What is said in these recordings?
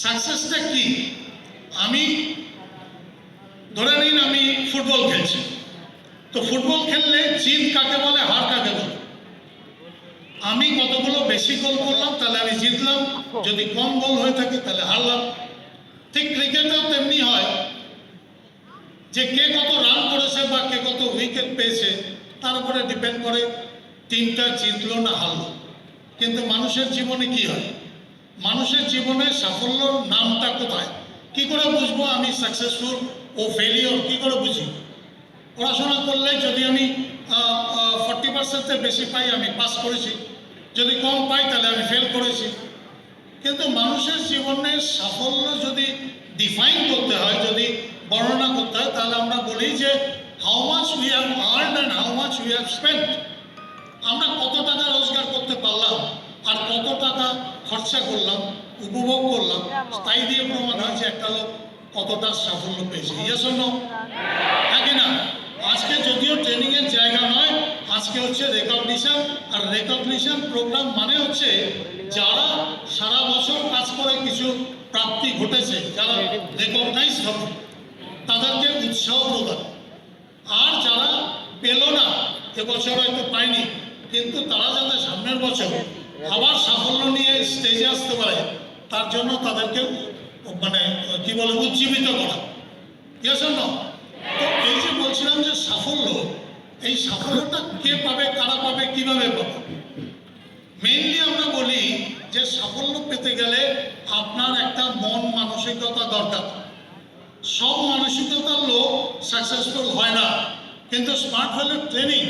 সাকসেসটা কি? আমি ধরে নিন আমি ফুটবল খেলছি, তো ফুটবল খেললে জিত কাকে বলে, হার কাকে বলে? আমি কতগুলো বেশি গোল করলাম তাহলে আমি জিতলাম, যদি কম গোল হয়ে থাকে তাহলে হারলাম। ঠিক ক্রিকেটেও তেমনি হয় যে কে কত রান করেছে বা কে কত উইকেট পেয়েছে তার উপরে ডিপেন্ড করে টিমটা জিতলো না হারলো। কিন্তু মানুষের জীবনে কি হয়? মানুষের জীবনে সাফল্যর নামটা কোথায়? কি করে বুঝবো আমি সাকসেসফুল ও ফেলিওর? কি করে বুঝি? পড়াশোনা করলে যদি আমি 40% বেশি পাই আমি পাস করেছি, যদি কম পাই তাহলে আমি ফেল করেছি। কিন্তু মানুষের জীবনের সাফল্য যদি ডিফাইন করতে হয়, যদি বর্ণনা করতে হয়, তাহলে আমরা বলি যে how much we have earned and how much we have spent. আমরা কত টাকা রোজগার করতে পারলাম আর কত টাকা খরচা করলাম, উপভোগ করলাম, তাই দিয়ে প্রমাণ হয় যে একটা লোক কতটা সাফল্য পেয়েছে। Yes or no? হ্যাঁ কি না? আজকে যদিও ট্রেনিং এর জায়গা নয়, আজকে হচ্ছে রেকগনিশন। আর রেকগনিশন প্রোগ্রাম মানে হচ্ছে যারা সারা বছর কাজ করে কিছু প্রাপ্তি ঘটেছে, যারা রেকগনাইজ হবে তাদেরকে উৎসাহ প্রদান। আর যারা পেল না, এবছর হয়তো পায়নি, কিন্তু তারা যাতে সামনের বছর আবার সাফল্য নিয়ে স্টেজে আসতে পারে তার জন্য তাদেরকে মানে কি বলে উজ্জীবিত করা। Yes or no? তো এই যে বলছিলাম যে সাফল্য, এই সাফল্যটা কে পাবে, কারা পাবে, কিভাবে পাবে? মেইনলি আমরা বলি যে সাফল্য পেতে গেলে আপনার একটা মন মানসিকতা দরকার। সব মানসিকতার লোক সাকসেসফুল হয় না, কিন্তু স্মার্ট ভ্যালু ট্রেনিং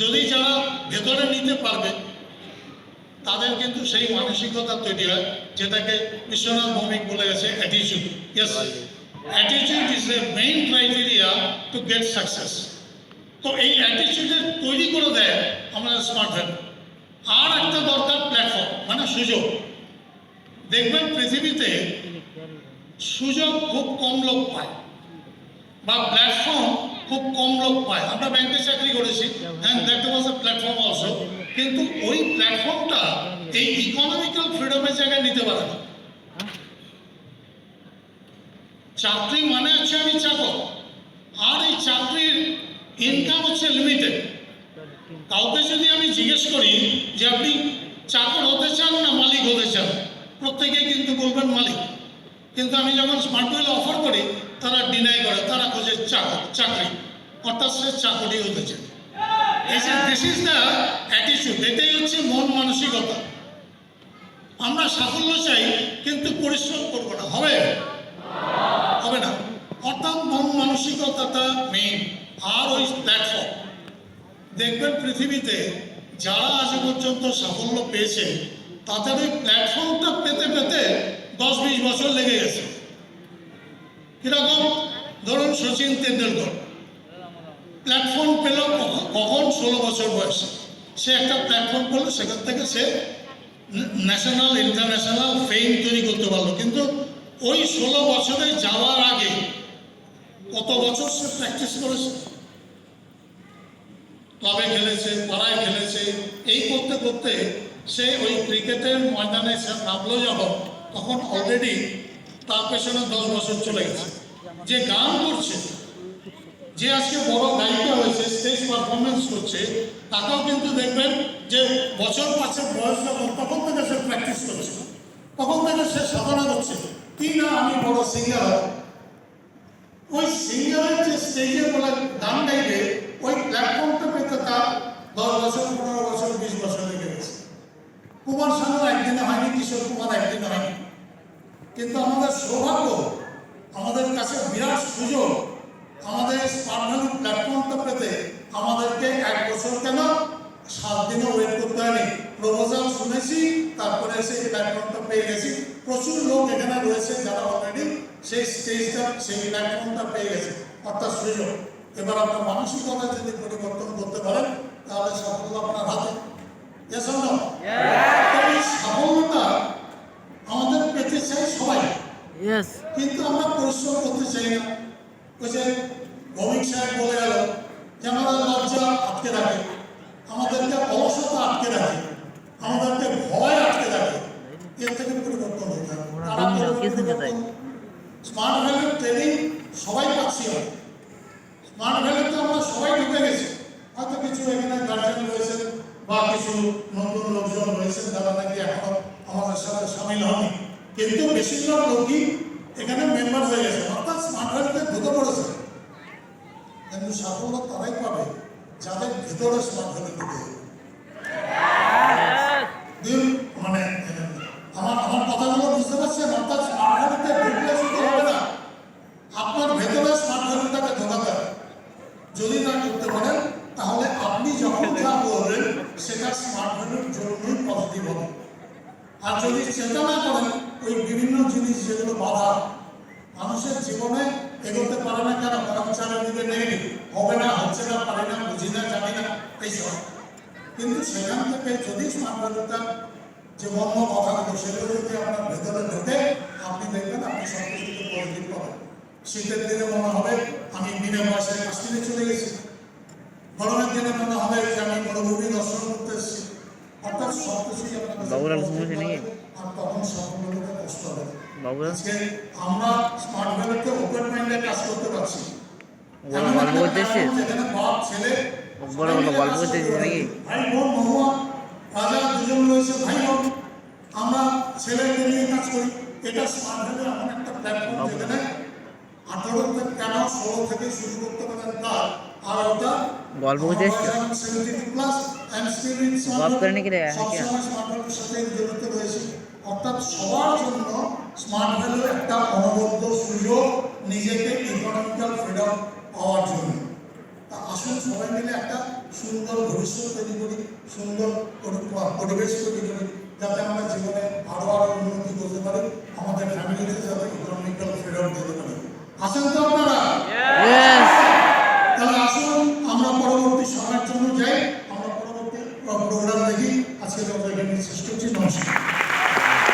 যদি যারা ভেতরে নিতে পারবে তাদের কিন্তু সেই মানসিকতা তৈরি হয়, যেটাকে বিশ্বনাথ ভৌমিক বলে গেছে attitude. Yes, attitude is a main criteria to get success. তো এই অ্যাটিটিউডের তৈরি করে দেয় আমাদের স্মার্ট ভ্যালু। আর একটা দরকার প্ল্যাটফর্ম, মানে সুযোগ। দেখবেন পৃথিবীতে সুযোগ খুব কম লোক পায় বা প্ল্যাটফর্ম খুব কম লোক পায়। আমরা ব্যাংকে চাকরি করেছি, হ্যাঁ, that was a platform also, কিন্তু ওই প্ল্যাটফর্মটা এই ইকোনমিক্যাল ফ্রিডমের জায়গায় নিতে পারে না। চাকরি মানে হচ্ছে আমি চাকর, আর এই চাকরির ইনকাম হচ্ছে লিমিটেড। কাউকে যদি আমি জিজ্ঞেস করি যে আপনি চাকর হতে চান না মালিক হতে চান, প্রত্যেকে কিন্তু বলবেন মালিক। কিন্তু আমি যখন স্মার্ট ভ্যালু অফার করি তারা ডিনাই করে, তারা খোঁজে চাকরি, অর্থাৎ সে চাকরি হতে চায়। This is the attitude. এটাই হচ্ছে মন মানসিকতা। আমরা সাফল্য চাই কিন্তু পরিশ্রম করবো না, হবে? হবে না। অর্থাৎ মন মানসিকতাটা মেইন। আর ওই প্ল্যাটফর্ম দেখবেন পৃথিবীতে যারা আজ পর্যন্ত সাফল্য পেয়েছে তাদের ওই প্ল্যাটফর্মটা পেতে পেতে 10-20 বছর লেগে গেছে। কিরকম? ধরুন সচিন তেন্ডুলকর প্ল্যাটফর্ম পেল কখন? 16 বছর বয়সে সে একটা প্ল্যাটফর্ম পেল, সেখান থেকে সে ন্যাশনাল ইন্টারন্যাশনাল ফেম তৈরি করতে পারলো। কিন্তু ওই 16 বছরে যাওয়ার আগে কত বছর সে প্র্যাকটিস করেছে? ক্লাবে খেলেছে, পাড়ায় খেলেছে, এই করতে করতে সে ওই ক্রিকেটের ময়দানে সে নামলো যখন, তখন অলরেডি তার পেছনে 10 বছর চলে গেছে। যে গান করছে, যে আজকে বড় গায়িকা হয়েছে, স্টেজ পারফরমেন্স করছে, তাকেও কিন্তু দেখবেন যে বছর 5 বয়স যখন, তখন থেকে সে প্র্যাকটিস করছে, তখন থেকে সে সাধনা করছে কি না আমি বড় সিঙ্গার। ওই সিঙ্গারের যে স্টেজে বলে গান গাইবে, ওই প্ল্যাটফর্মটা পেতে তার 10 বছর, 15 বছর, 20 বছর লেগে গেছে। কুমার শানু একদিনে হয়নি, কিশোর কুমার একদিনে হয়নি। কিন্তু আমাদের সৌভাগ্য, আমাদের কাছে বিরাট সুযোগ, আমাদের স্মার্ট ভ্যালু প্ল্যাটফর্মটা পেতে আমাদেরকে 1 বছর কেন 7 দিনও ওয়েট করতে হয়নি। প্রপোজাল শুনেছি, তারপরে সেই প্ল্যাটফর্মটা পেয়ে গেছি। প্রচুর লোক এখানে রয়েছে যারা অলরেডি সেই স্টেজটা, সেই প্ল্যাটফর্মটা পেয়ে গেছে, অর্থাৎ সুযোগ। এবার আপনার মানসিকতা যদি পরিবর্তন করতে পারেন তাহলে সাফল্য আপনার হাতে। Yes or no? এই সাফল্যটা আমাদের পেতে চাই সবাই, কিন্তু আমরা পরিশ্রম করতে চাই না। ওই যে ভৌমিক সাহেব বলে গেল যে আমাদের লজ্জা আটকে রাখে, আমাদেরকে অলসতা আটকে রাখে, আমাদেরকে ভয় আটকে রাখে। এর থেকে পরিবর্তন হতে হবে। তারা স্মার্ট ভ্যালুর ট্রেনিং সবাই পাচ্ছি আমরা। স্মার্ট ভ্যালুতে আমরা সবাই ঢুকে গেছি, হয়তো কিছু এখানে গার্জিয়ান রয়েছেন বা কিছু নতুন লোকজন রয়েছেন যারা নাকি এখন আমাদের সাথে সামিল হয়নি, কিন্তু বেশিরভাগ লোকই এখানে মেম্বার হয়ে গেছে, অর্থাৎ স্মার্ট ভ্যালুতে ঢুকে পড়েছে। কিন্তু সাফল্য তারাই পাবে যাদের ভেতরে স্মার্ট ভ্যালু ঢুকে। মানে আমার কথাগুলো বুঝতে পারছেন? অর্থাৎ স্মার্ট ভ্যালুতে ঢুকলে শুধু হবে না, আপনার ভেতরে স্মার্ট ভ্যালুটাকে ঢোকাতে হবে। যদি না করতে পারেন তাহলে আপনি যখন যা বলবেন সেটা স্মার্ট ভ্যালুর জন্যই পজিটিভ হবে। আর যদি সেটা না করেন, ওই বিভিন্ন জিনিস যেগুলো বাধা, মানুষের জীবনে এগোতে পারে না কেন? কারণ চারিদিকে নেগেটিভ, হবে না, হচ্ছে না, পারি না, বুঝি না, জানি না, এইসব। কিন্তু সেখান থেকে যদি স্মার্ট ভ্যালুটা যে বন্য কথাগুলো সেগুলো যদি আপনার ভেতরে ঢোকে, আপনি দেখবেন আপনি সব কিছুতে পজিটিভ পাবেন। শীতের দিনে মনে হবে আমি বিনা পয়সায় কাশ্মীরে চলে গেছি, গরমের দিনে মনে হবে যে আমি মরুভূমি দর্শন করতে এসেছি। অর্থাৎ সব কিছুই আর তখন সম্পূর্ণরূপে কষ্ট হবে। আজকে আমরা স্মার্ট ভ্যালুতে ওপেন মাইন্ডে কাজ করতে পারছি। যেখানে বাপ ছেলে ভাই বোন মহুয়া রাজা দুজন রয়েছে, ভাই বোন, আমরা ছেলেকে নিয়ে কাজ করি। এটা স্মার্ট ভ্যালু এমন একটা প্ল্যাটফর্ম যেখানে 18 থেকে কেন 16 থেকে শুরু করতে পারেন তার, আর ওটা গল্প করতে এসছো? 72+ and still in গল্প করে নাকি রে? সবসময় স্মার্ট ভ্যালুর সাথে জড়িত রয়েছে। অর্থাৎ সবার জন্য স্মার্ট ভ্যালু একটা অনবদ্য সুযোগ নিজেকে ইকোনমিক্যাল ফ্রিডম পাওয়ার জন্য। তা আসুন সবাই মিলে একটা সুন্দর ভবিষ্যৎ তৈরি করি, সুন্দর পরিবেশ তৈরি করি, যাতে আমরা জীবনে আরো উন্নতি করতে পারি, আমাদের ফ্যামিলিতে যাতে ইকোনমিক্যাল ফ্রিডম দিতে পারি। আসেন তো আপনারা? তাহলে আসুন আমরা পরবর্তী সময়ের জন্য যাই, আমরা পরবর্তী প্রোগ্রাম দেখি। আজকে যত এখানে শেষ করছি, নমস্কার।